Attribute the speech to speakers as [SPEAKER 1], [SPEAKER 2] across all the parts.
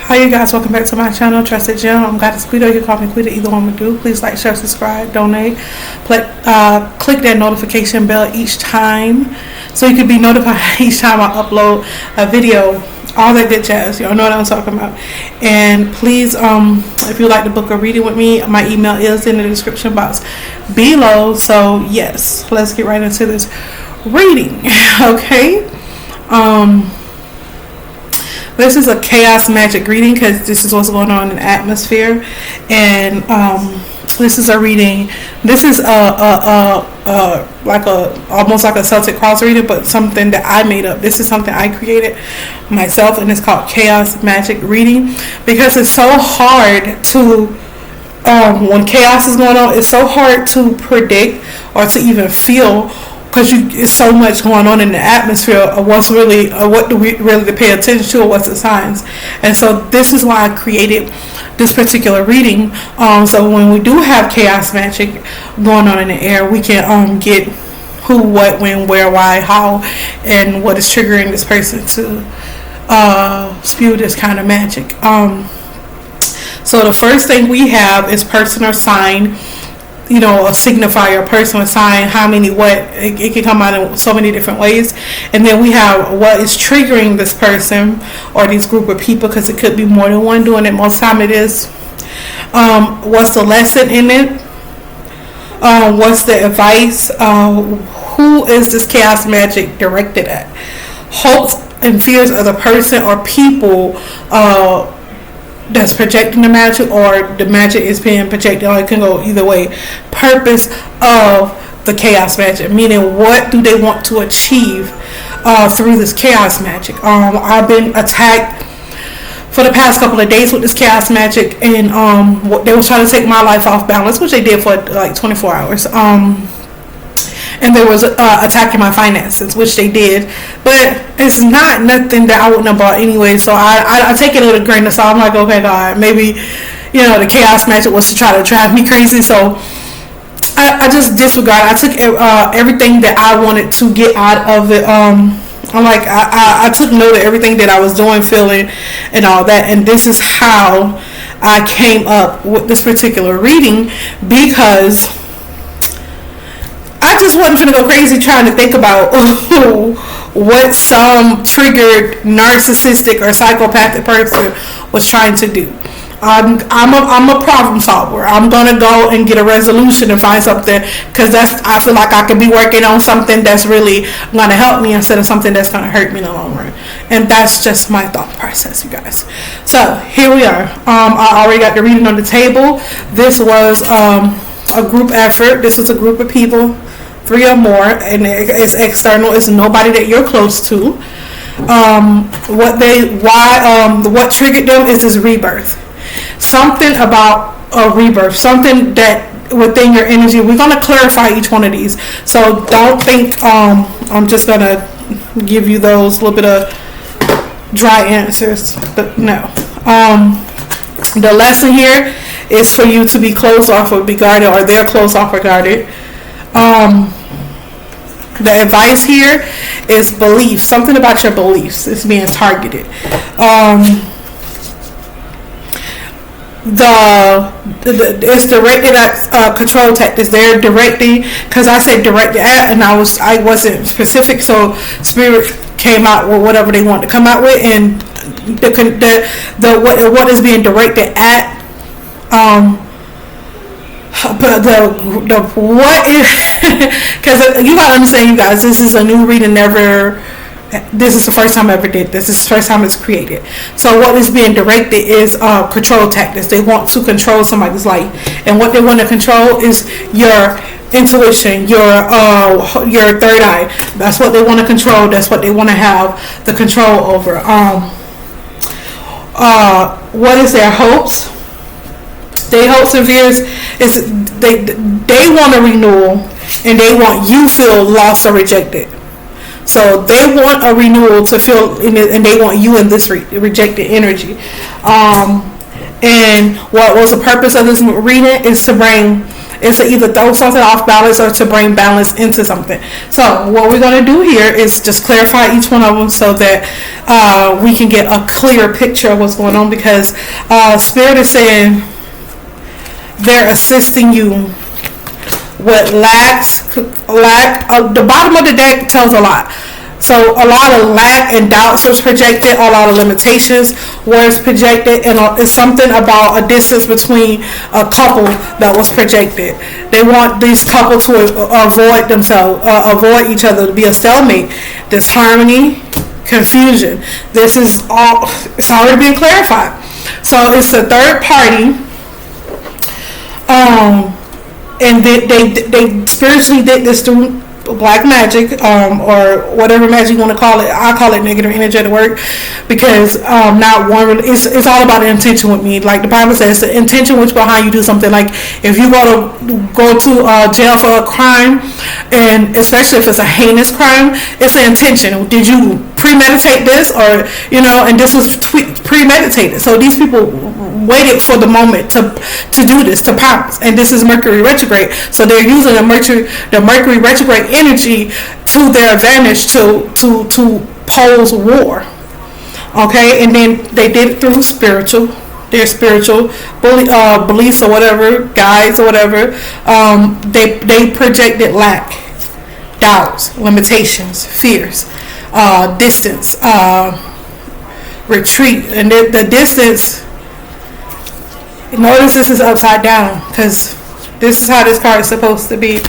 [SPEAKER 1] Hi you guys, welcome back to my channel, Trusted Gem. I'm Goddess Quita. You can call me Quita, either one would do. Please like, share, subscribe, donate. Click that notification bell each time so you can be notified each time I upload a video. All that good jazz. Y'all know what I'm talking about. And please, if you like to book a reading with me, my email is in the description box below. So yes, let's get right into this reading. Okay. This is a chaos magic reading because this is what's going on in the atmosphere, and this is a reading. This is almost like a Celtic cross reading, but something that I made up. This is something I created myself, and it's called chaos magic reading because it's so hard to when chaos is going on. It's so hard to predict or to even feel. Because it's so much going on in the atmosphere of what's really, what do we really pay attention to, or what's the signs. And so this is why I created this particular reading. So when we do have chaos magic going on in the air, we can get who, what, when, where, why, how, and what is triggering this person to spew this kind of magic. So the first thing we have is person or sign. You know, a signifier, person, a sign, how many, what. It can come out in so many different ways. And then we have what is triggering this person or this group of people, because it could be more than one doing it. Most time it is. What's the lesson in it? What's the advice? Who is this chaos magic directed at? Hopes and fears of the person or people that's projecting the magic, or the magic is being projected, or it can go either way. Purpose of the chaos magic, meaning what do they want to achieve through this chaos magic. I've been attacked for the past couple of days with this chaos magic, and they were trying to take my life off balance, which they did for like 24 hours. And there was attacking my finances, which they did, but it's not nothing that I wouldn't have bought anyway. So I take it with a grain of salt. I'm like, okay, God, maybe the chaos magic was to try to drive me crazy. So I just disregarded. I took everything that I wanted to get out of it. I took note of everything that I was doing, feeling, and all that. And this is how I came up with this particular reading, because I just wasn't finna go crazy trying to think about what some triggered narcissistic or psychopathic person was trying to do. I'm a problem solver. I'm gonna go and get a resolution and find something, because I feel like I could be working on something that's really gonna help me instead of something that's gonna hurt me in the long run. And that's just my thought process, you guys. So here we are. I already got the reading on the table. This was a group effort. This was a group of people, 3 or more, and it's external. It's nobody that you're close to. What triggered them is this rebirth. Something about a rebirth. Something that within your energy. We're gonna clarify each one of these. So don't think I'm just gonna give you those little bit of dry answers. But no. The lesson here is for you to be closed off or be guarded, or they're closed off or guarded. The advice here is belief. Something about your beliefs is being targeted. It's directed at control tactics. They're directing, because I said directed at, and I wasn't specific, so spirit came out with whatever they want to come out with, and what is being directed at. But the what is, because you gotta understand, you guys, this is a new reading. This is the first time I ever did this. This is the first time it's created. So what is being directed is control tactics. They want to control somebody's life, and what they want to control is your intuition, your third eye. That's what they want to control. That's what they want to have the control over. What is their hopes? Their hopes and fears is they want a renewal, and they want you feel lost or rejected. So they want a renewal to feel, and they want you in this rejected energy. And what was the purpose of this reading is to either throw something off balance or to bring balance into something. So what we're going to do here is just clarify each one of them so that we can get a clear picture of what's going on, because Spirit is saying they're assisting you with lack. The bottom of the deck tells a lot. So a lot of lack and doubts was projected, a lot of limitations was projected, and it's something about a distance between a couple that was projected. They want these couple to avoid themselves, avoid each other, to be a stalemate, disharmony, confusion. This is all, it's already been clarified. So it's a third party, and they spiritually did this through black magic, or whatever magic you want to call it. I call it negative energetic work, because not one. It's all about the intention with me. Like the Bible says, the intention which behind you do something. Like if you go to jail for a crime, and especially if it's a heinous crime, it's an intention. Did you premeditate this, or And this was premeditated. So these people waited for the moment to do this, to pounce. And this is Mercury retrograde, so they're using the Mercury retrograde energy to their advantage to pose war. Okay, and then they did it through their spiritual beliefs or whatever, guides or whatever. They projected lack, doubts, limitations, fears, distance, retreat, and the distance. Notice this is upside down, because this is how this card is supposed to be,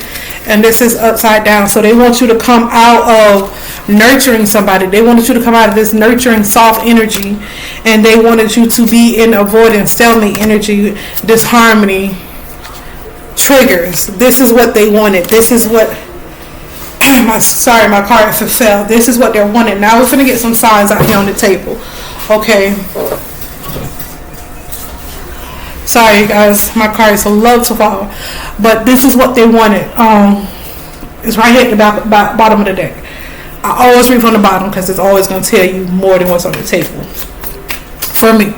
[SPEAKER 1] and this is upside down. So they want you to come out of nurturing somebody. They wanted you to come out of this nurturing soft energy, and they wanted you to be in avoidance, stalemate energy, disharmony, triggers. This is what they wanted. This is what my card fell. This is what they're wanting. Now we're gonna get some signs out here on the table. Okay. Sorry, you guys, my cards love to fall, but this is what they wanted. It's right here at the bottom of the deck. I always read from the bottom because it's always going to tell you more than what's on the table. For me,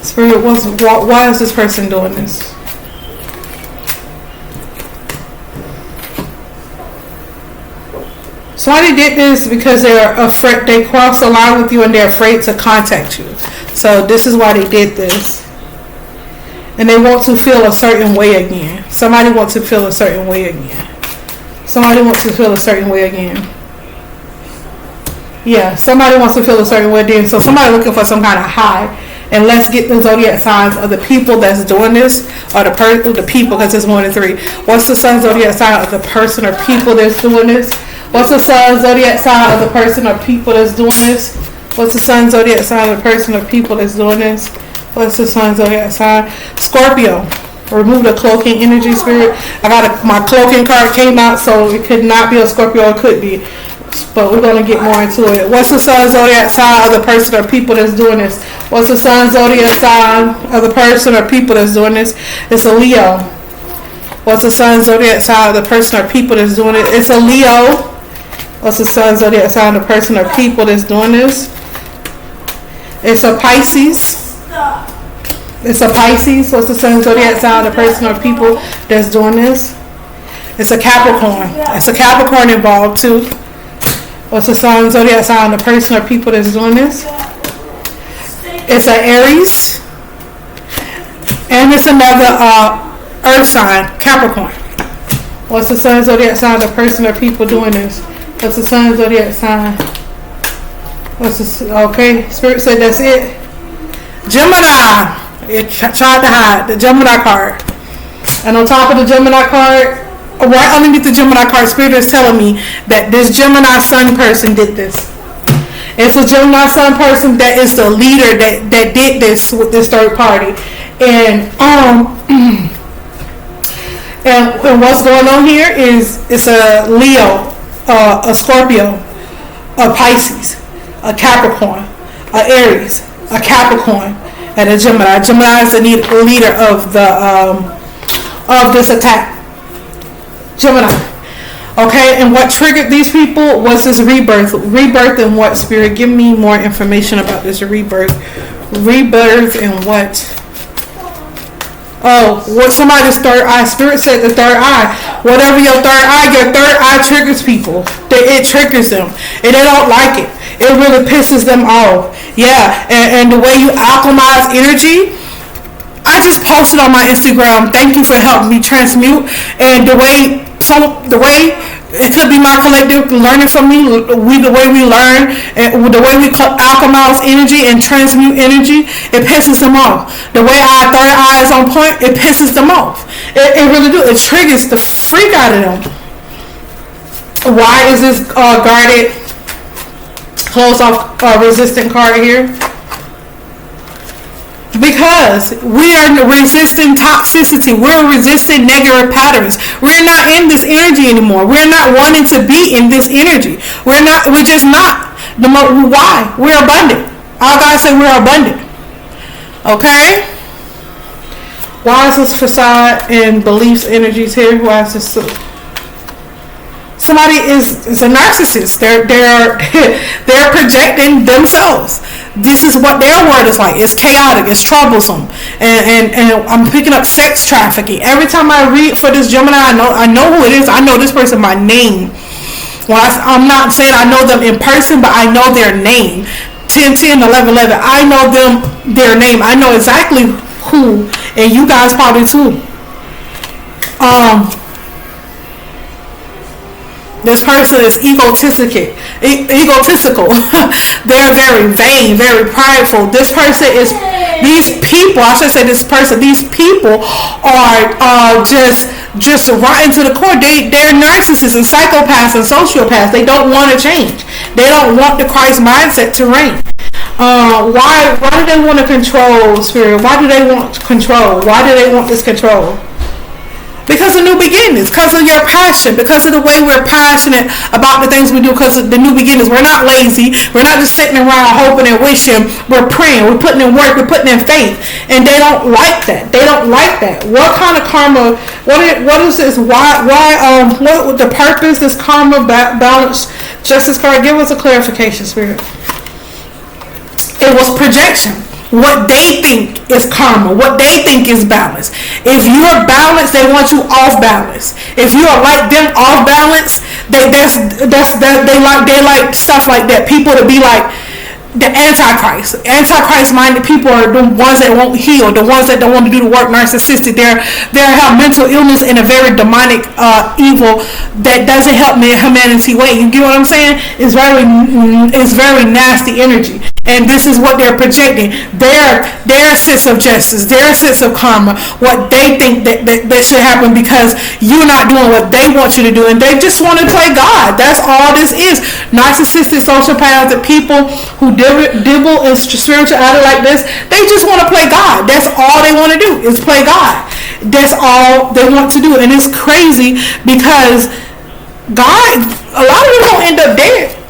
[SPEAKER 1] Spirit, why is this person doing this? So why they did this? Because they're afraid. They crossed the line with you and they're afraid to contact you. So this is why they did this. And they want to feel a certain way again. Somebody wants to feel a certain way again. Somebody wants to feel a certain way again. Yeah, somebody wants to feel a certain way again. So somebody looking for some kind of high. And let's get the zodiac signs of the people that's doing this, or the people, because it's more than three. What's the sun zodiac sign of the person or people that's doing this? What's the sun zodiac sign of the person or people that's doing this? What's the sun zodiac sign of the person or people that's doing this? What's the sun zodiac sign? Scorpio. Remove the cloaking energy, Spirit. My cloaking card came out, so it could not be a Scorpio. It could be, but we're going to get more into it. What's the sun zodiac sign of the person or people that's doing this? What's the sun zodiac sign of the person or people that's doing this? It's a Leo. What's the sun zodiac sign of the person or people that's doing it? It's a Leo. What's the sun zodiac sign of the person or people that's doing this? It's a Pisces. It's a Pisces. What's the sun zodiac sign of the person or people that's doing this? It's a Capricorn. It's a Capricorn involved too. What's the sun zodiac sign of the person or people that's doing this? It's an Aries. And it's another earth sign, Capricorn. What's the sun zodiac sign of the person or people doing this? What's the sun zodiac sign? Okay, Spirit said that's it. Gemini. It tried to hide the Gemini card. And on top of the Gemini card, right underneath the Gemini card, Spirit is telling me that this Gemini sun person did this. It's a Gemini sun person that is the leader that did this with this third party. And and what's going on here is it's a Leo, a Scorpio, a Pisces, a Capricorn, a Aries, a Capricorn, and a Gemini. Gemini is the leader of this attack. Gemini. Okay, and what triggered these people was this rebirth. Rebirth and what, Spirit? Give me more information about this rebirth. rebirth and what? Oh, what somebody's third eye. Spirit said the third eye. Whatever your third eye triggers people. It triggers them. And they don't like it. It really pisses them off. Yeah, and the way you alchemize energy, I just posted on my Instagram, thank you for helping me transmute. And the way it could be my collective learning from me. The way we learn, and the way we alchemize energy and transmute energy, it pisses them off. The way our third eye is on point, it pisses them off. It really do. It triggers the freak out of them. Why is this guarded, closed off, resistant card here? Because we are resisting toxicity. We're resisting negative patterns. We're not in this energy anymore. We're not wanting to be in this energy. We're just not. Why? We're abundant. All God said we're abundant. Okay? Why is this facade and beliefs energies here? Why is this somebody is a narcissist. They're projecting themselves. This is what their word is like. It's chaotic. It's troublesome. And I'm picking up sex trafficking. Every time I read for this Gemini, I know who it is. I know this person by name. Well, I'm not saying I know them in person, but I know their name. 10, 11, 11. I know their name. I know exactly who, and you guys probably too. This person is egotistical. They're very vain, very prideful. These people are just rotten to the core. They're narcissists and psychopaths and sociopaths. They don't want to change. They don't want the Christ mindset to reign. Why do they want to control, Spirit? Why do they want control? Why do they want this control? Because of new beginnings, because of your passion, because of the way we're passionate about the things we do, because of the new beginnings. We're not lazy. We're not just sitting around hoping and wishing. We're praying. We're putting in work. We're putting in faith. And they don't like that. They don't like that. What kind of karma? What is this? Why? What the purpose? This karma, balance, justice card. Give us a clarification, Spirit. It was projection. What they think is karma, what they think is balance. If you're balanced, they want you off balance. If you are like them off balance, they like stuff like that. People to be like the Antichrist. Antichrist-minded people are the ones that won't heal, the ones that don't want to do the work. Narcissistic. They have mental illness in a very demonic evil that doesn't help humanity way. You get what I'm saying? It's very nasty energy. And this is what they're projecting. Their sense of justice, their sense of karma, what they think that should happen because you're not doing what they want you to do. And they just want to play God. That's all this is. Narcissistic, sociopathic people who dibble in spirituality like this, they just want to play God. That's all they want to do is play God. That's all they want to do. And it's crazy because God, a lot of them don't end up dead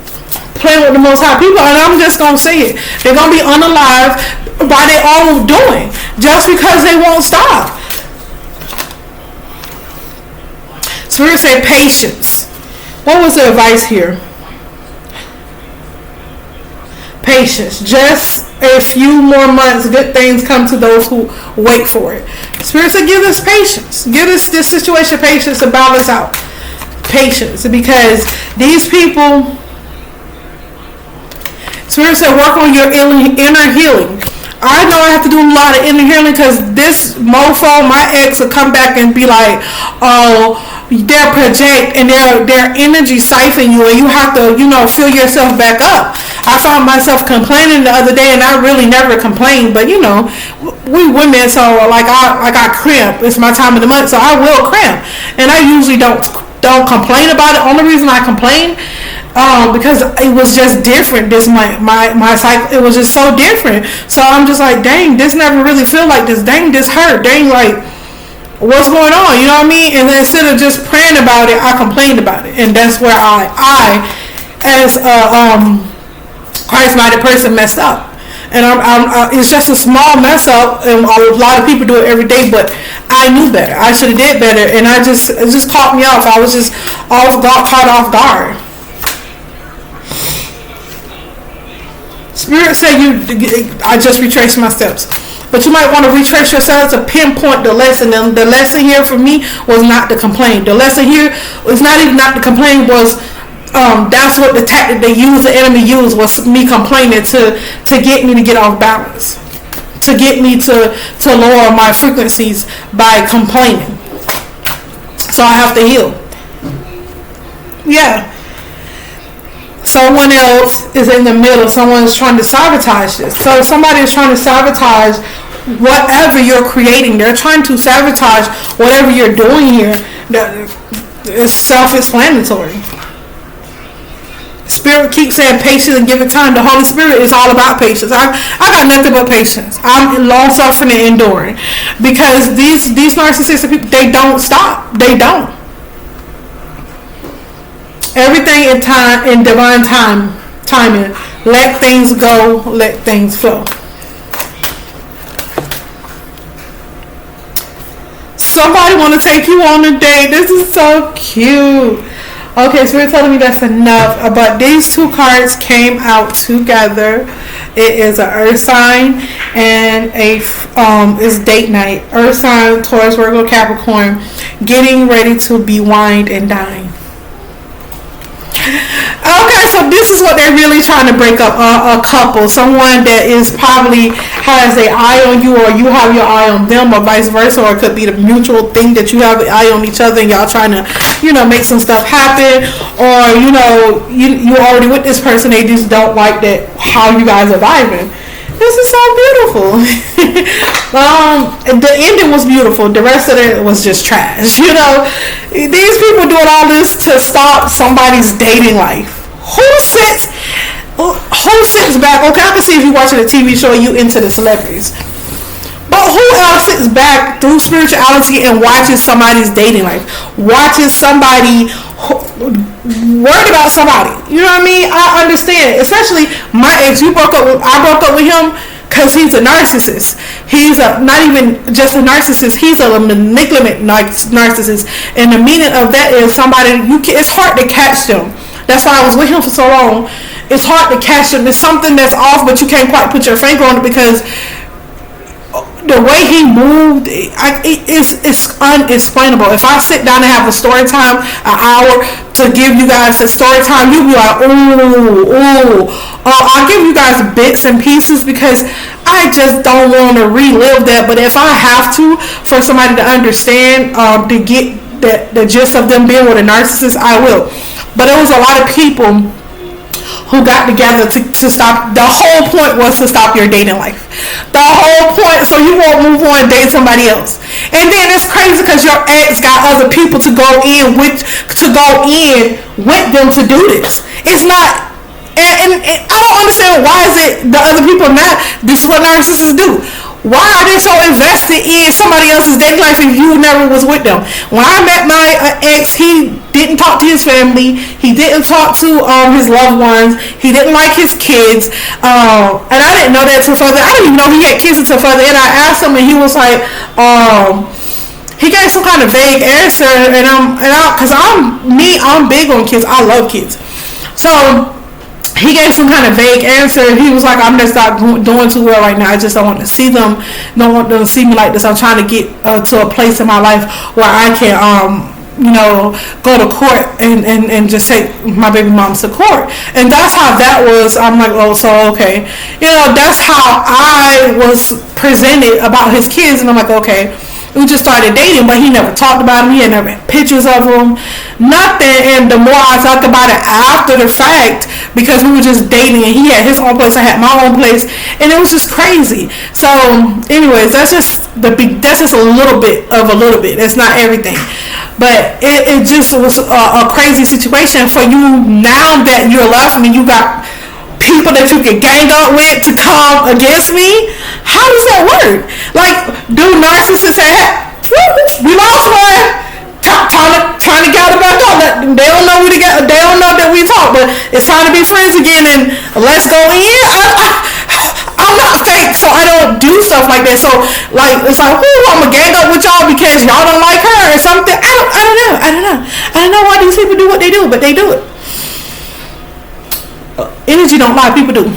[SPEAKER 1] playing with the Most High people, and I'm just gonna say it. They're gonna be unalive by their own doing, just because they won't stop. Spirit say patience. What was the advice here? Patience. Just a few more months, good things come to those who wait for it. Spirit said, give us patience. Give us this situation patience to balance out. Patience, because these people. Spirit said, work on your inner healing. I know I have to do a lot of inner healing because this mofo, my ex, will come back and be like, oh, they'll project and their energy siphon you, and you have to, fill yourself back up. I found myself complaining the other day, and I really never complain, but we women, so like I cramp. It's my time of the month, so I will cramp, and I usually don't complain about it. Only reason I complain. Because it was just different. This my cycle, it was just so different. So I'm just like, dang, this never really feel like this. Dang, this hurt. Dang, like, what's going on? You know what I mean? And then instead of just praying about it, I complained about it, and that's where I as a Christ-minded person, messed up. And it's just a small mess up, and a lot of people do it every day. But I knew better. I should have did better, and it just caught me off. I was just caught off guard. Spirit said I just retraced my steps. But you might want to retrace your steps to pinpoint the lesson. And the lesson here for me was not to complain. The lesson here was not even not to complain, was that's what the tactic they used, the enemy used, was me complaining to get me to get off balance. To get me to lower my frequencies by complaining. So I have to heal. Yeah. Someone else is in the middle. Someone is trying to sabotage this. So somebody is trying to sabotage whatever you're creating. They're trying to sabotage whatever you're doing here. It's self-explanatory. Spirit keeps saying patience and give it time. The Holy Spirit is all about patience. I got nothing but patience. I'm long suffering and enduring, because these narcissistic people, they don't stop. They don't. Everything in time, in divine timing. Let things go. Let things flow. Somebody want to take you on a date. This is so cute. Okay, Spirit telling me that's enough. But these two cards came out together. It is an Earth sign and it's date night. Earth sign, Taurus, Virgo, Capricorn, getting ready to be wined and dined. Okay, so this is what they're really trying to break up a couple. Someone that is probably has an eye on you, or you have your eye on them, or vice versa, or it could be the mutual thing that you have an eye on each other and y'all trying to, make some stuff happen, or, you already with this person, they just don't like that how you guys are vibing. This is so beautiful. The ending was beautiful. The rest of it was just trash. These people doing all this to stop somebody's dating life. Who sits back? Okay, I can see if you're watching a TV show, you into the celebrities. But who else sits back through spirituality and watches somebody's dating life? Watches somebody worried about somebody. You know what I mean? I understand. Especially my ex. I broke up with him because he's a narcissist. He's not even just a narcissist. He's a manipulative narcissist. And the meaning of that is somebody, it's hard to catch them. That's why I was with him for so long. It's hard to catch them. It's something that's off, but you can't quite put your finger on it, because the way he moved, it's unexplainable. If I sit down and have a story time, an hour to give you guys a story time, you'll be like, ooh. I'll give you guys bits and pieces because I just don't want to relive that. But if I have to, for somebody to understand, to get the gist of them being with a narcissist, I will. But there was a lot of people who got together to stop. The whole point was to stop your dating life. The whole point, so you won't move on and date somebody else. And then it's crazy because your ex got other people to go in with them to do this. It's not, and I don't understand, why is it the other people not? This is what narcissists do. Why are they so invested in somebody else's dating life if you never was with them? When I met my ex, he didn't talk to his family. He didn't talk to his loved ones. He didn't like his kids. And I didn't know that until further. I didn't even know he had kids until further. And I asked him, and he was like, he gave some kind of vague answer. Because I'm big on kids. I love kids. So he gave some kind of vague answer. He was like, I'm just not doing too well right now. I just don't want to see them. Don't want them to see me like this. I'm trying to get to a place in my life where I can, go to court and just take my baby moms to court. And that's how that was. I'm like, oh, so okay. That's how I was presented about his kids. And I'm like, okay. We just started dating, but he never talked about him. He had never had pictures of him, nothing. And the more I talked about it after the fact, because we were just dating, and he had his own place, I had my own place, and it was just crazy. So, anyways, that's just a little bit of a little bit. That's not everything, but it just was a crazy situation for you. Now that you're left and you got people that you can gang up with to come against me, how does that work? Like, do narcissists say, hey, we lost one, trying to gather back up? They don't know they don't know that we talk, but it's time to be friends again and let's go in. I'm not fake, so I don't do stuff like that. So, like, it's like, I'm gonna gang up with y'all because y'all don't like her or something. I don't know why these people do what they do, but they do it. Energy don't lie, people do.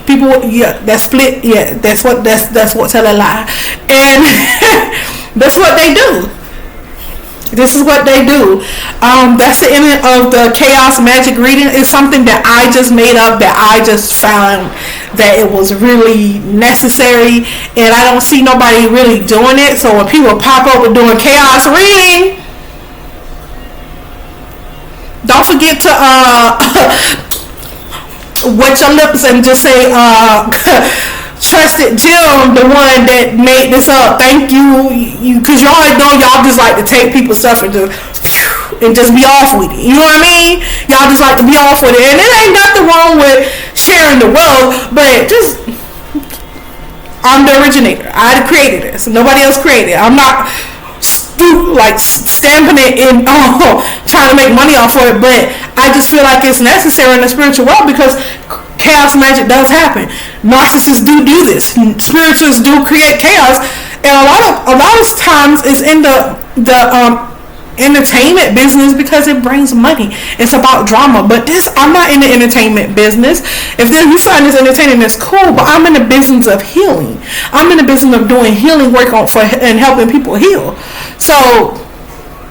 [SPEAKER 1] People, yeah, that split, yeah, that's what tell a lie, and that's what they do. This is what they do. That's the end of the chaos magic reading. It's something that I just made up, that I just found that it was really necessary, and I don't see nobody really doing it. So when people pop up with doing chaos reading, don't forget to wet your lips and just say Trusted Jim, the one that made this up. Thank you, because y'all know y'all just like to take people's stuff and just be off with it. You know what I mean? Y'all just like to be off with it, and it ain't nothing wrong with sharing the wealth, but just I'm the originator. I created this. Nobody else created it. I'm not like stamping it in trying to make money off of it, but I just feel like it's necessary in the spiritual world because chaos magic does happen. Narcissists do this. Spiritualists do create chaos, and a lot of times it's in the entertainment business because it brings money. It's about drama. But I'm not in the entertainment business. If you find this entertaining, that's cool. But I'm in the business of healing. I'm in the business of doing healing work and helping people heal. So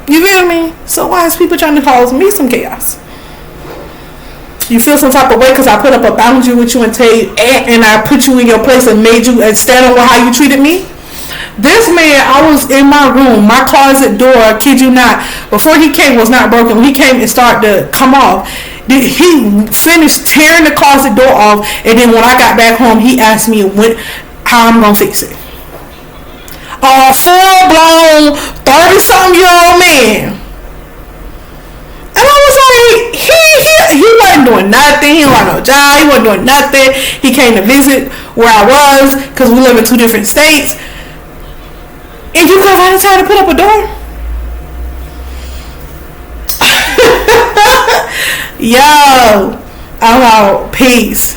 [SPEAKER 1] you feel me? So why is people trying to cause me some chaos? You feel some type of way because I put up a boundary with you and I put you in your place and made you and stand on how you treated me? This man, I was in my room, my closet door, I kid you not, before he came was not broken. When he came, it started to come off. He finished tearing the closet door off, and then when I got back home, he asked me how I'm going to fix it. A full-blown 30-something-year-old man. And I was like, he wasn't doing nothing. He wasn't no job. He wasn't doing nothing. He came to visit where I was because we live in 2 different states. And you come out and try to put up a door? Yo, I'm out. Peace.